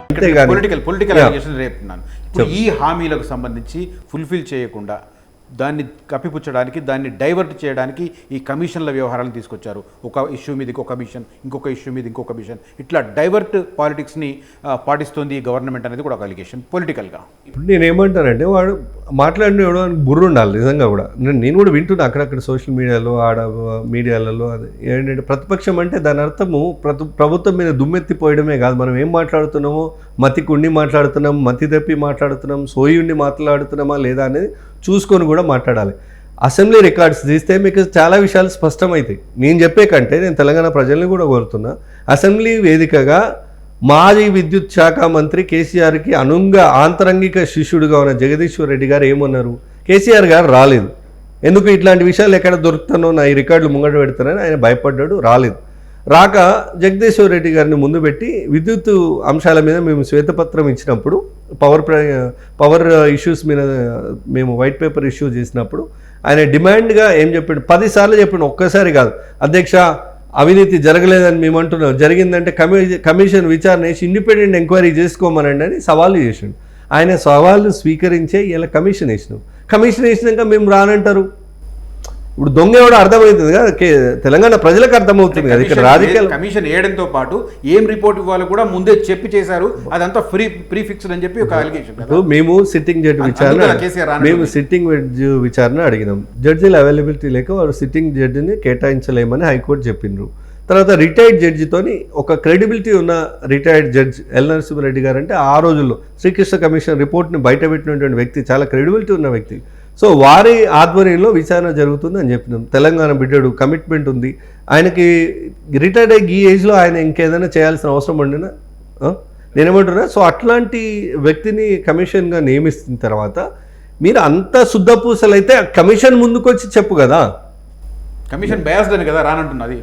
Political allegation రేపుతున్నాను. ఇప్పుడు ఈ హామీలకు సంబంధించి ఫుల్ఫిల్ చేయకుండా దాన్ని కప్పిపుచ్చడానికి, దాన్ని డైవర్ట్ చేయడానికి ఈ కమిషన్ల వ్యవహారాలను తీసుకొచ్చారు. ఒక ఇష్యూ మీద ఇంకో కమిషన్, ఇంకొక ఇష్యూ మీద ఇంకో కమిషన్, ఇట్లా డైవర్ట్ పాలిటిక్స్ని పాటిస్తుంది ఈ గవర్నమెంట్ అనేది కూడా ఒక అలిగేషన్ పొలిటికల్గా. ఇప్పుడు నేనేమంటానంటే వాడు మాట్లాడిన ఎవడో బుర్ర ఉండాలి నిజంగా కూడా. నేను కూడా వింటున్నా అక్కడక్కడ సోషల్ మీడియాలో మీడియాలలో ఏంటంటే ప్రతిపక్షం అంటే దాని అర్థము ప్రభుత్వం మీద దుమ్మెత్తిపోయడమే కాదు. మనం ఏం మాట్లాడుతున్నామో మతికి ఉండి మాట్లాడుతున్నాం, మతి తప్పి మాట్లాడుతున్నాం, సోయి ఉండి మాట్లాడుతున్నామా లేదా అనేది చూసుకొని కూడా మాట్లాడాలి. అసెంబ్లీ రికార్డ్స్ తీస్తే మీకు చాలా విషయాలు స్పష్టమవుతాయి. నేను చెప్పే కంటే నేను తెలంగాణ ప్రజల్ని కూడా కోరుతున్నా, అసెంబ్లీ వేదికగా మాజీ విద్యుత్ శాఖ మంత్రి కేసీఆర్కి ఆంతరంగిక శిష్యుడిగా ఉన్న జగదీశ్వర్ రెడ్డి గారు ఏమన్నారు, కేసీఆర్ గారు రాలేదు, ఎందుకు ఇట్లాంటి విషయాలు ఎక్కడ దొరుకుతానో నా ఈ రికార్డులు ముంగట పెడతానని ఆయన భయపడ్డాడు, రాలేదు. రాక జగదీశ్వర్ రెడ్డి గారిని ముందు పెట్టి విద్యుత్ అంశాల మీద మేము శ్వేతపత్రం ఇచ్చినప్పుడు, పవర్ ఇష్యూస్ మీద మేము వైట్ పేపర్ ఇష్యూ చేసినప్పుడు ఆయన డిమాండ్గా ఏం చెప్పాడు, 10 సార్లు చెప్పాడు, ఒక్కసారి కాదు, అధ్యక్ష అవినీతి జరగలేదని మేము అంటున్నాం, జరిగిందంటే కమిషన్ విచారణ చేసి ఇండిపెండెంట్ ఎంక్వైరీ చేసుకోమనండి అని సవాళ్ళు చేసాడు. ఆయన సవాళ్ళు స్వీకరించే ఇలా కమిషన్ వేసినాం. కమిషన్ వేసినాక మేము రానంటారు. ఇప్పుడు దొంగ ఎవడో అర్థమవుతుంది కదా, తెలంగాణ ప్రజలకు అర్థమవుతుంది కదా. ఇక్కడ రాజకీయ కమిషన్ వేయడంతో పాటు ఏం రిపోర్ట్ ఇవ్వాలో కూడా ముందే చెప్పి చేశారు, అదంతా ప్రీఫిక్స్డ్ అని చెప్పి ఒక అలిగేషన్. మేము సిట్టింగ్ విచారణ అడిగినాం, జడ్జీల అవైలబిలిటీ లేక వారు సిట్టింగ్ జడ్జిని కేటాయించలేమని హైకోర్టు చెప్పిండ్రు. తర్వాత రిటైర్డ్ జడ్జితోని ఒక క్రెడిబిలిటీ ఉన్న రిటైర్డ్ జడ్జ్ ఎల్ నరసింహారెడ్డి గారు అంటే ఆ రోజుల్లో శ్రీకృష్ణ కమిషన్ రిపోర్ట్ని బయటపెట్టినటువంటి వ్యక్తి, చాలా క్రెడిబిలిటీ ఉన్న వ్యక్తి. సో వారి ఆధ్వర్యంలో విచారణ జరుగుతుంది అని చెప్పినాం. తెలంగాణ బిడ్డడు, కమిట్మెంట్ ఉంది ఆయనకి, రిటైర్డ్ అయ్యి ఈ ఏజ్లో ఆయన ఇంకేదైనా చేయాల్సిన అవసరం ఉండినా నేనేమంటున్నా. సో అట్లాంటి వ్యక్తిని కమిషన్గా నియమిస్తున్న తర్వాత మీరు అంత శుద్ధపూసలైతే కమిషన్ ముందుకొచ్చి చెప్పు కదా. కమిషన్ బయాస్డ్ అని కదా రానంటున్నది.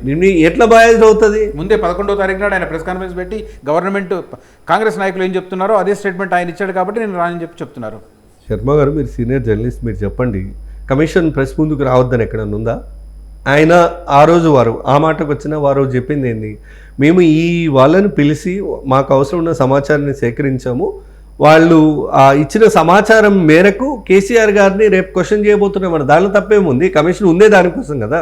ఎట్లా బయాస్డ్ అవుతుంది? ముందే 11వ తారీఖు నాడు ఆయన ప్రెస్ కాన్ఫరెన్స్ పెట్టి గవర్నమెంట్ కాంగ్రెస్ నాయకులు ఏం చెప్తున్నారో అదే స్టేట్మెంట్ ఆయన ఇచ్చాడు కాబట్టి నేను రానని చెప్పి చెప్తున్నారు. శర్మ గారు, మీరు సీనియర్ జర్నలిస్ట్, మీరు చెప్పండి, కమిషన్ ప్రెస్ ముందుకు రావద్దని ఎక్కడన్నా ఉందా? ఆయన ఆ రోజు వారు ఆ మాటకు వచ్చిన వారు చెప్పింది ఏంది, మేము ఈ వాళ్ళని పిలిచి మాకు అవసరం ఉన్న సమాచారాన్ని సేకరించాము, వాళ్ళు ఇచ్చిన సమాచారం మేరకు కేసీఆర్ గారిని రేపు క్వశ్చన్ చేయబోతున్నాం. దానిలో తప్పేముంది? కమిషన్ ఉందే దానికోసం కదా.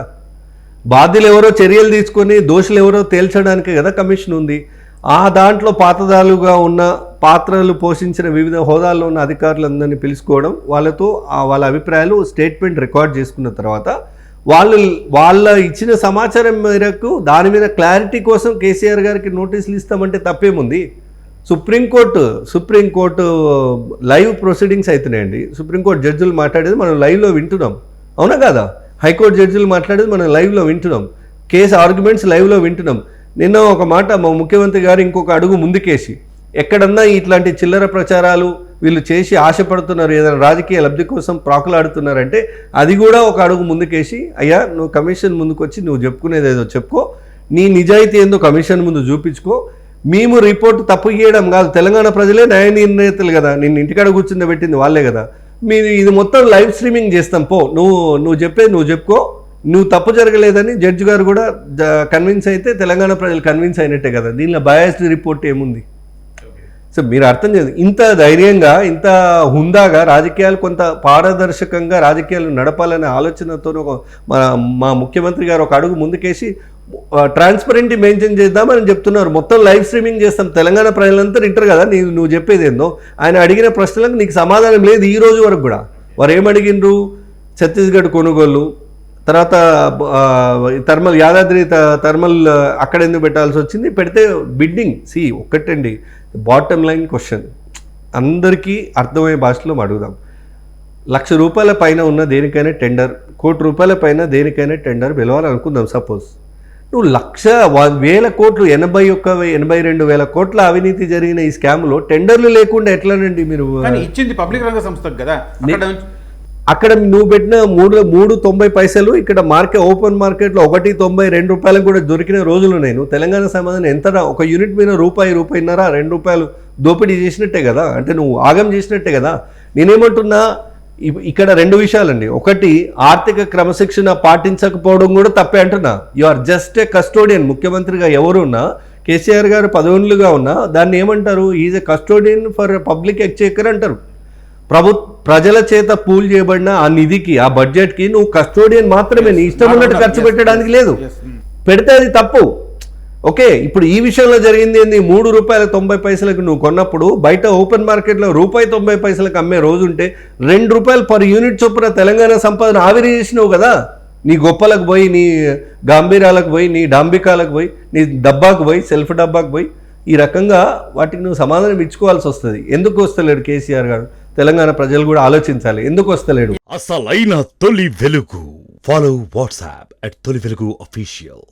బాధ్యులు ఎవరో చర్యలు తీసుకొని దోషులు ఎవరో తేల్చడానికే కదా కమిషన్ ఉంది. ఆ దాంట్లో పాతదాలుగా ఉన్న పాత్రలు పోషించిన వివిధ హోదాల్లో ఉన్న అధికారులందరినీ పిలుచుకోవడం, వాళ్ళతో వాళ్ళ అభిప్రాయాలు స్టేట్మెంట్ రికార్డ్ చేసుకున్న తర్వాత వాళ్ళ ఇచ్చిన సమాచారం మేరకు దాని మీద క్లారిటీ కోసం కేసీఆర్ గారికి నోటీసులు ఇస్తామంటే తప్పేముంది? సుప్రీంకోర్టు లైవ్ ప్రొసీడింగ్స్ అవుతున్నాయండి. సుప్రీంకోర్టు జడ్జిలు మాట్లాడేది మనం లైవ్లో వింటున్నాం, అవునా కదా? హైకోర్టు జడ్జిలు మాట్లాడేది మనం లైవ్లో వింటున్నాం, కేసు ఆర్గ్యుమెంట్స్ లైవ్లో వింటున్నాం. నిన్న ఒక మాట మా ముఖ్యమంత్రి గారు ఇంకొక అడుగు ముందుకేసి, ఎక్కడన్నా ఇట్లాంటి చిల్లర ప్రచారాలు వీళ్ళు చేసి ఆశపడుతున్నారు, ఏదైనా రాజకీయ లబ్ధి కోసం ప్రాకులాడుతున్నారంటే అది కూడా ఒక అడుగు ముందుకేసి, అయ్యా నువ్వు కమిషన్ ముందుకు వచ్చి నువ్వు చెప్పుకునేది ఏదో చెప్పుకో, నీ నిజాయితీ ఏందో కమిషన్ ముందు చూపించుకో. మేము రిపోర్ట్ తప్పు చేయడం కాదు, తెలంగాణ ప్రజలే న్యాయ నిర్ణేతలు కదా, నిన్ను ఇంటికాడ కూర్చుని పెట్టింది వాళ్ళే కదా. మీరు ఇది మొత్తం లైవ్ స్ట్రీమింగ్ చేస్తాం, పో నువ్వు చెప్పేది నువ్వు చెప్పుకో, నువ్వు తప్పు జరగలేదని జడ్జి గారు కూడా కన్విన్స్ అయితే తెలంగాణ ప్రజలు కన్విన్స్ అయినట్టే కదా. దీనిలో బయాస్డ్ రిపోర్ట్ ఏముంది? సో మీరు అర్థం చేయండి, ఇంత ధైర్యంగా ఇంత హుందాగా రాజకీయాలు, కొంత పారదర్శకంగా రాజకీయాలు నడపాలనే ఆలోచనతో మా ముఖ్యమంత్రి గారు ఒక అడుగు ముందుకేసి ట్రాన్స్పరెంట్ మెయింటైన్ చేద్దామని చెప్తున్నారు. మొత్తం లైవ్ స్ట్రీమింగ్ చేస్తాం, తెలంగాణ ప్రజలంతా వింటారు కదా నువ్వు చెప్పేది ఏందో. ఆయన అడిగిన ప్రశ్నలకు నీకు సమాధానం లేదు ఈ రోజు వరకు కూడా. వారు ఏమడిగినరు? ఛత్తీస్గఢ్ కొనుగోలు, తర్వాత యాదాద్రి థర్మల్ అక్కడ ఎందుకు పెట్టాల్సి వచ్చింది, పెడితే బిడ్డింగ్. ఒక్కటండి బాటమ్ లైన్ క్వశ్చన్, అందరికీ అర్థమయ్యే భాషలో అడుగుదాం. 1,00,000 రూపాయల పైన ఉన్న దేనికైనా టెండర్, 1 కోటి రూపాయల పైన దేనికైనా టెండర్ పిలవాలనుకుందాం. సపోజ్ నువ్వు 1,00,000 కోట్లు, 82,000 కోట్ల అవినీతి జరిగిన ఈ స్కామ్లో టెండర్లు లేకుండా ఎట్లానండి మీరు ఇచ్చింది? పబ్లిక్ రంగ సంస్థకు కదా. అక్కడ నువ్వు పెట్టిన 3.90 పైసలు ఇక్కడ ఓపెన్ మార్కెట్లో 1.92 రూపాయలకు కూడా దొరికిన రోజులు నేను తెలంగాణ సమాధానం ఎంత, ఒక యూనిట్ మీద రూపాయి, రూపాయిన్నర, ₹2 దోపిడీ చేసినట్టే కదా, అంటే నువ్వు ఆగం చేసినట్టే కదా. నేనేమంటున్నా, ఇక్కడ 2 విషయాలండి. ఒకటి, ఆర్థిక క్రమశిక్షణ పాటించకపోవడం కూడా తప్పే అంటున్నా. You are just a custodian. ముఖ్యమంత్రిగా ఎవరున్నా కేసీఆర్ గారు పదవులుగా ఉన్నా దాన్ని ఏమంటారు, is a custodian for public exchequer అంటారు. ప్రజల చేత పూల్ చేయబడిన ఆ నిధికి, ఆ బడ్జెట్కి నువ్వు కస్టోడియన్ మాత్రమే, నీ ఇష్టం ఉన్నట్టు ఖర్చు పెట్టడానికి లేదు. పెడితే అది తప్పు. ఓకే, ఇప్పుడు ఈ విషయంలో జరిగింది ఏంది, ₹3.90 నువ్వు కొన్నప్పుడు బయట ఓపెన్ మార్కెట్లో ₹1.90 అమ్మే రోజు ఉంటే ₹2 పర్ యూనిట్ చొప్పున తెలంగాణ సంపాదన ఆవిరి చేసినావు కదా. నీ గొప్పలకు పోయి, నీ గాంభీర్యాలకు పోయి, నీ డాంబికాలకు పోయి, నీ డబ్బాకు పోయి, సెల్ఫ్ డబ్బాకు పోయి, ఈ రకంగా వాటికి నువ్వు సమాధానం ఇచ్చుకోవాల్సి వస్తుంది. ఎందుకు వస్తలేడు కేసీఆర్ గారు? తెలంగాణ ప్రజలు కూడా ఆలోచించాలి, ఎందుకు వస్తలేడు. అసలైన తొలి వెలుగు. ఫాలో వాట్సాప్ @తొలి వెలుగు అఫీషియల్.